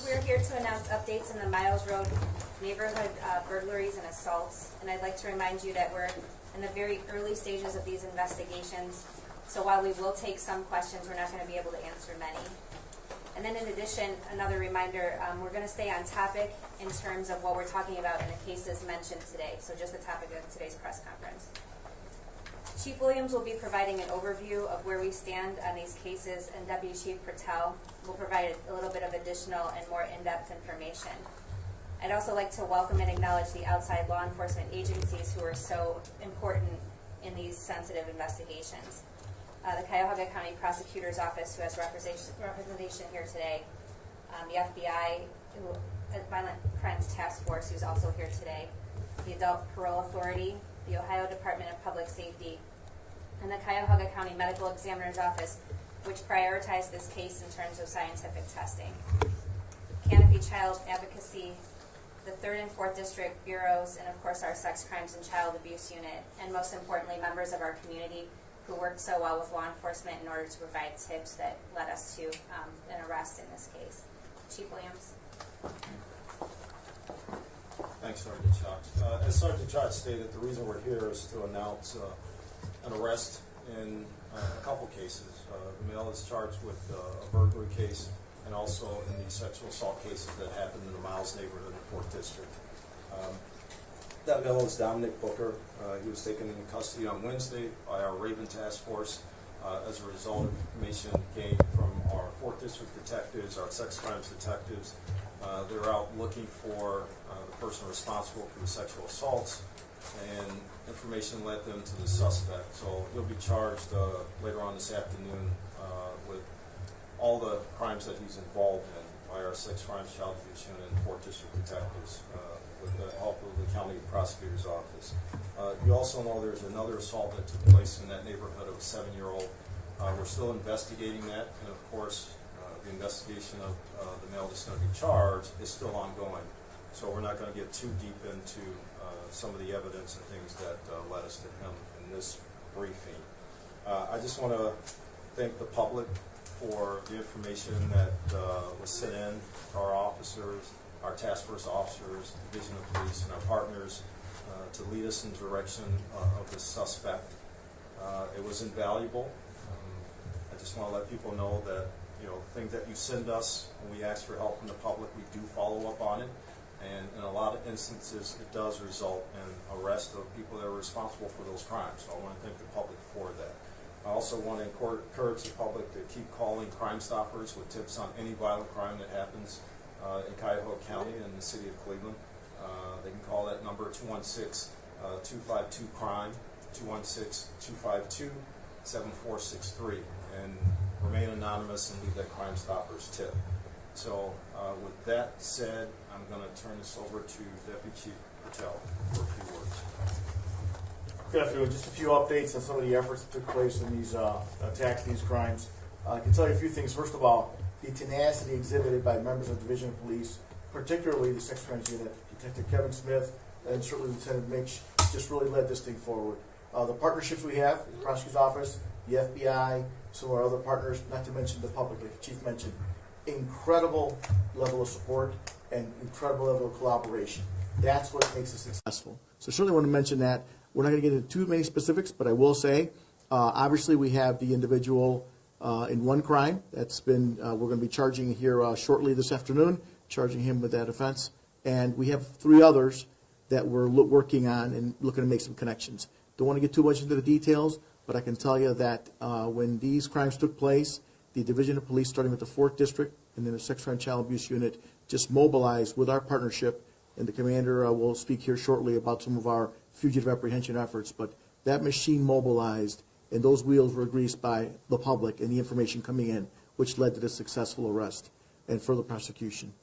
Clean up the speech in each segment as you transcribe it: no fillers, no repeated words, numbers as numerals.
We're here to announce updates in the Miles Road neighborhood burglaries and assaults. And I'd like to remind you that we're in the very early stages of these investigations. So while we will take some questions, we're not going to be able to answer many. And then in addition, another reminder, we're going to stay on topic in terms of what we're talking about in the cases mentioned today. So just the topic of today's press conference. Chief Williams will be providing an overview of where we stand on these cases, and Deputy Chief Patel will provide a little bit of additional and more in-depth information. I'd also like to welcome and acknowledge the outside law enforcement agencies who are so important in these sensitive investigations. The Cuyahoga County Prosecutor's Office, who has representation here today, the FBI, Violent Crimes Task Force, who's also here today, the Adult Parole Authority, the Ohio Department of Public Safety, and the Cuyahoga County Medical Examiner's Office, which prioritized this case in terms of scientific testing. Canopy Child Advocacy, the 3rd and 4th District Bureaus, and of course our Sex Crimes and Child Abuse Unit, and most importantly, members of our community who worked so well with law enforcement in order to provide tips that led us to an arrest in this case. Chief Williams. Thanks, Sergeant Schatz. As Sergeant Schatz stated, the reason we're here is to announce an arrest in a couple cases. The male is charged with a burglary case and also in the sexual assault cases that happened in the Miles neighborhood in the 4th District. That male is Dominic Booker. He was taken into custody on Wednesday by our Raven Task Force as a result of information gained from our 4th District detectives, our sex crimes detectives. They're out looking for the person responsible for the sexual assaults, and information led them to the suspect. So he'll be charged later on this afternoon with all the crimes that he's involved in by our Sex Crimes Child Abuse Unit and 4th District detectives with the help of the County Prosecutor's Office. You also know there's another assault that took place in that neighborhood of a 7-year-old. We're still investigating that, and of course the investigation of the male that's going to be charged is still ongoing. So we're not going to get too deep into some of the evidence and things that led us to him in this briefing. I just want to thank the public for the information that was sent in to our officers, our task force officers, Division of Police, and our partners to lead us in the direction of the suspect. It was invaluable. I just want to let people know that things that you send us when we ask for help from the public, we do follow up on it. And in a lot of instances, it does result in arrest of people that are responsible for those crimes. So I want to thank the public for that. I also want to encourage the public to keep calling Crime Stoppers with tips on any violent crime that happens in Cuyahoga County and the city of Cleveland. They can call that number 212-252-CRIME, 216-252-7463, and remain anonymous and leave that Crime Stoppers tip. So with that said, I'm going to turn this over to Deputy Chief Patel for a few words. Good afternoon. Just a few updates on some of the efforts that took place in these attacks, these crimes. I can tell you a few things. First of all, the tenacity exhibited by members of the Division of Police, particularly the Sex Crimes Unit, Detective Kevin Smith, and certainly Lieutenant Mitch, just really led this thing forward. The partnerships we have, the Prosecutor's Office, the FBI, some of our other partners, not to mention the public, like the Chief mentioned, incredible level of support and incredible level of collaboration. That's what makes us successful. So certainly want to mention that. We're not going to get into too many specifics, but I will say, obviously we have the individual in one crime that's been, we're going to be charging here shortly this afternoon, charging him with that offense. And we have 3 others that we're working on and looking to make some connections. Don't want to get too much into the details, but I can tell you that when these crimes took place, the Division of Police, starting with the 4th District and then the Sex Crime Child Abuse Unit, just mobilized with our partnership, and the commander will speak here shortly about some of our fugitive apprehension efforts, but that machine mobilized and those wheels were greased by the public and the information coming in, which led to the successful arrest and further prosecution.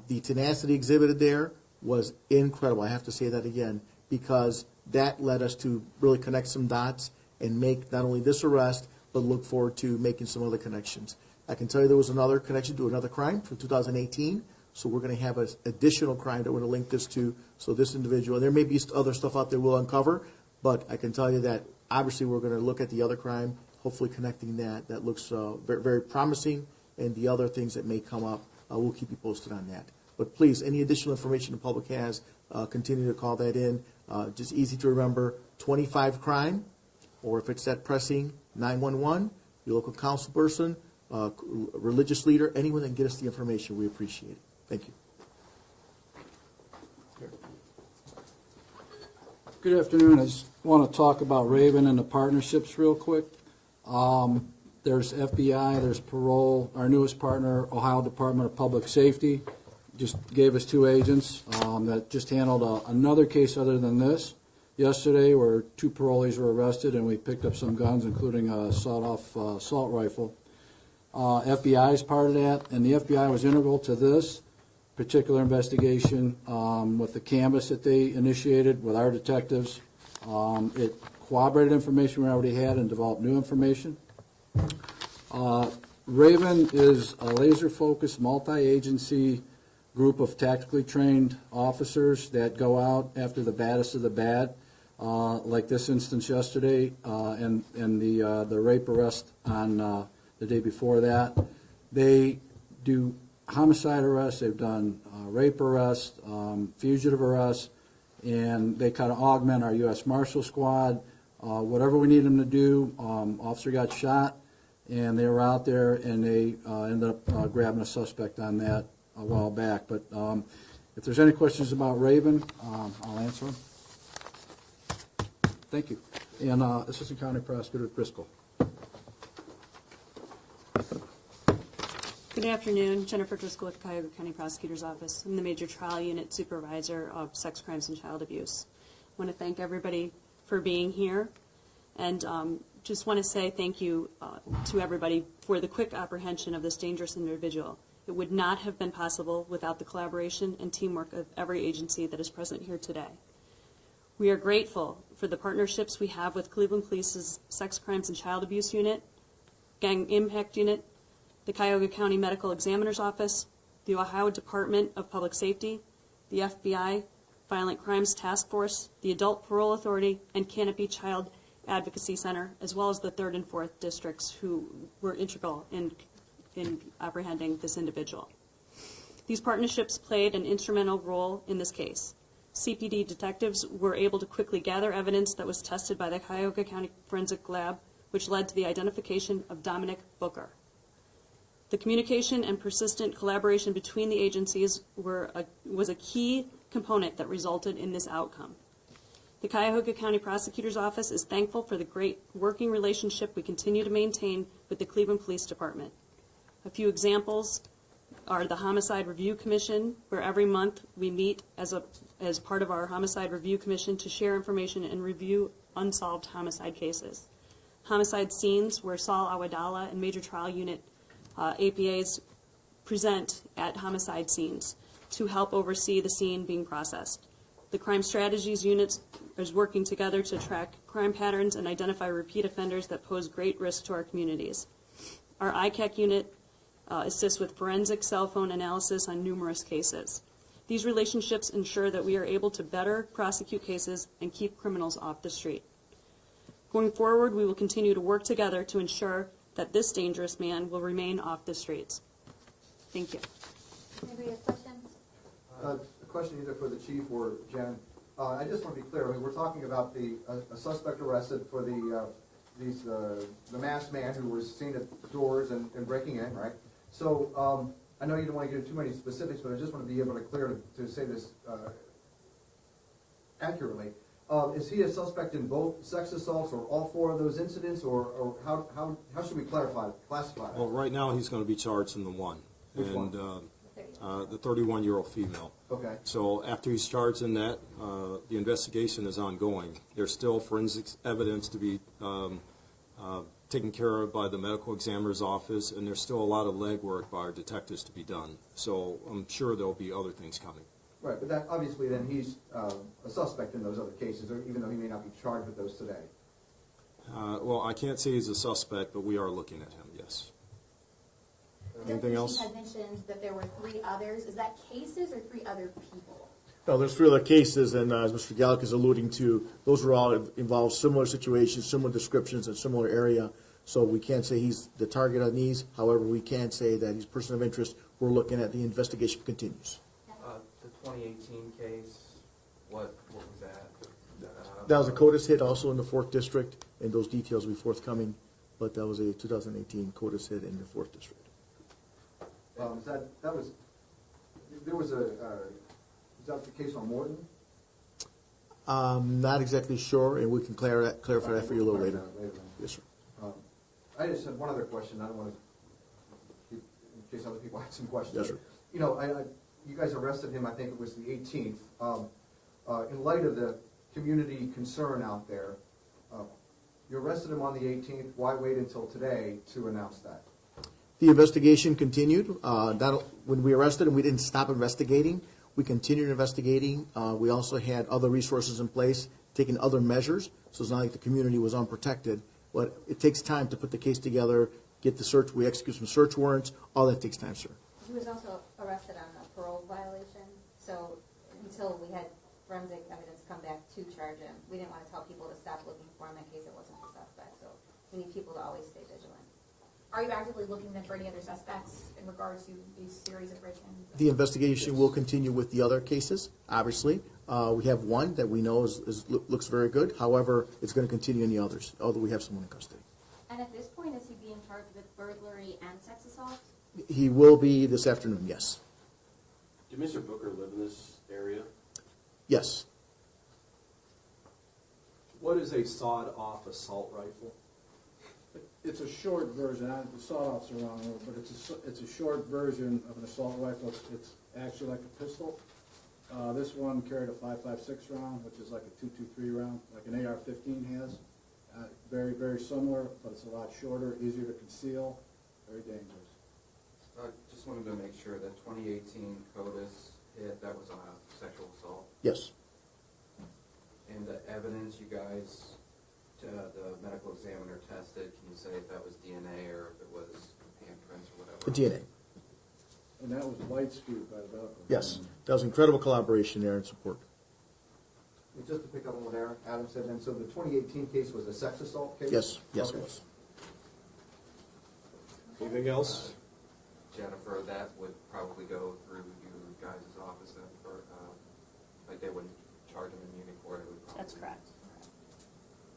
The tenacity exhibited there was incredible. I have to say that again, because that led us to really connect some dots and make not only this arrest, but look forward to making some other connections. I can tell you there was another connection to another crime from 2018, so we're going to have an additional crime that we're going to link this to. So this individual, and there may be other stuff out there we'll uncover, but I can tell you that obviously we're going to look at the other crime, hopefully connecting that. That looks very, very promising, and the other things that may come up we'll keep you posted on that. But please, any additional information the public has, continue to call that in. Just easy to remember, 25 crime, or if it's that pressing, 911, your local councilperson, religious leader, anyone that can get us the information, we appreciate it. Thank you. Good afternoon. I just want to talk about Raven and the partnerships real quick. There's FBI, there's parole. Our newest partner, Ohio Department of Public Safety, just gave us 2 agents that just handled another case other than this yesterday, where 2 parolees were arrested, and we picked up some guns, including a sawed-off assault rifle. FBI is part of that, and the FBI was integral to this particular investigation with the canvas that they initiated with our detectives. It corroborated information we already had and developed new information. Raven is a laser-focused, multi-agency group of tactically trained officers that go out after the baddest of the bad, like this instance yesterday, and the rape arrest on the day before that. They do homicide arrests, they've done rape arrests, fugitive arrests, and they kind of augment our U.S. Marshal Squad. Whatever we need them to do, officer got shot, and they were out there, and they ended up grabbing a suspect on that a while back. But if there's any questions about Raven, I'll answer them. Thank you. And Assistant County Prosecutor Driscoll. Good afternoon, Jennifer Driscoll with the Cuyahoga County Prosecutor's Office. I'm the Major Trial Unit Supervisor of Sex Crimes and Child Abuse. I want to thank everybody for being here, and just want to say thank you to everybody for the quick apprehension of this dangerous individual. It would not have been possible without the collaboration and teamwork of every agency that is present here today. We are grateful for the partnerships we have with Cleveland Police's Sex Crimes and Child Abuse Unit, Gang Impact Unit, the Cuyahoga County Medical Examiner's Office, the Ohio Department of Public Safety, the FBI, Violent Crimes Task Force, the Adult Parole Authority, and Canopy Child Advocacy Center, as well as the 3rd and 4th districts who were integral in apprehending this individual. These partnerships played an instrumental role in this case. CPD detectives were able to quickly gather evidence that was tested by the Cuyahoga County Forensic Lab, which led to the identification of Dominic Booker. The communication and persistent collaboration between the agencies was a key component that resulted in this outcome. The Cuyahoga County Prosecutor's Office is thankful for the great working relationship we continue to maintain with the Cleveland Police Department. A few examples are the Homicide Review Commission, where every month we meet as part of our Homicide Review Commission to share information and review unsolved homicide cases. Homicide Scenes, where Saul Awadallah and Major Trial Unit APAs present at homicide scenes to help oversee the scene being processed. The Crime Strategies Unit is working together to track crime patterns and identify repeat offenders that pose great risk to our communities. Our ICAC unit assists with forensic cell phone analysis on numerous cases. These relationships ensure that we are able to better prosecute cases and keep criminals off the street. Going forward, we will continue to work together to ensure that this dangerous man will remain off the streets. Thank you. Anybody have questions? A question either for the chief or Jen. I just want to be clear. I mean, we're talking about a suspect arrested for the masked man who was seen at doors and breaking in, right? So I know you don't want to give too many specifics, but I just want to be able to say this accurately. Is he a suspect in both sex assaults or all 4 of those incidents, or how should we classify that? Well, right now he's going to be charged in the one. Which one? The 31-year-old female. Okay. So after he's charged in that, the investigation is ongoing. There's still forensic evidence to be taken care of by the medical examiner's office, and there's still a lot of legwork by our detectives to be done. So I'm sure there'll be other things coming. Right, but that obviously then he's a suspect in those other cases, even though he may not be charged with those today. Well, I can't say he's a suspect, but we are looking at him, yes. Anything else? The chief had mentioned that there were 3 others. Is that cases or 3 other people? No, there's 3 other cases, and as Mr. Gallick is alluding to, those are all involve similar situations, similar descriptions, and similar area. So we can't say he's the target on these. However, we can say that he's a person of interest. we're looking at the investigation continues. The 2018 case, what was that? That was a CODIS hit also in the 4th District, and those details will be forthcoming, but that was a 2018 CODIS hit in the 4th District. Is that the case on Morton? Not exactly sure, and we can clarify that for you a little later. Yes, sir. I just had one other question. I don't want to keep, in case other people have some questions. Yes, sir. You know, you guys arrested him, I think it was the 18th. In light of the community concern out there, you arrested him on the 18th. Why wait until today to announce that? The investigation continued. When we arrested him, we didn't stop investigating. We continued investigating. We also had other resources in place, taking other measures, so it's not like the community was unprotected. But it takes time to put the case together, get the search, we execute some search warrants. All that takes time, sir. He was also arrested on a parole violation, so until we had forensic evidence come back to charge him, we didn't want to tell people to stop looking for him in case it wasn't a suspect, so we need people to always stay vigilant. Are you actively looking then for any other suspects in regards to these series of break-ins? The investigation will continue with the other cases, obviously. We have one that we know looks very good. However, it's going to continue in the others, although we have someone in custody. And at this point, is he being charged with burglary and sex assault? He will be this afternoon, yes. Did Mr. Booker live in this area? Yes. What is a sawed-off assault rifle? It's a short version, the sawed-off's the wrong word, but it's a short version of an assault rifle. It's actually like a pistol. This one carried a .556 round, which is like a .223 round, like an AR-15 has. Very, very similar, but it's a lot shorter, easier to conceal, very dangerous. I just wanted to make sure that 2018 CODIS hit, that was on a sexual assault. Yes. And the evidence you guys, the medical examiner tested, can you say if that was DNA or if it was handprints or whatever? The DNA. And that was light spewed by the medical. Yes. That was incredible collaboration there and support. Just to pick up on what Adam said, and so the 2018 case was a sex assault case? Yes, yes, Okay. it was. Anything else? Jennifer, that would probably go through you guys' office then for, like they wouldn't charge him in Munich court, it would probably. That's correct.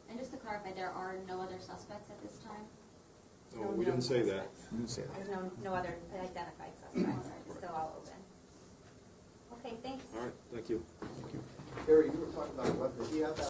And just to clarify, there are no other suspects at this time? Oh, we didn't say that. You didn't say that. There's no other identified suspects, it's still all open. Okay, thanks. All right, thank you. Harry, you were talking about what, did he have that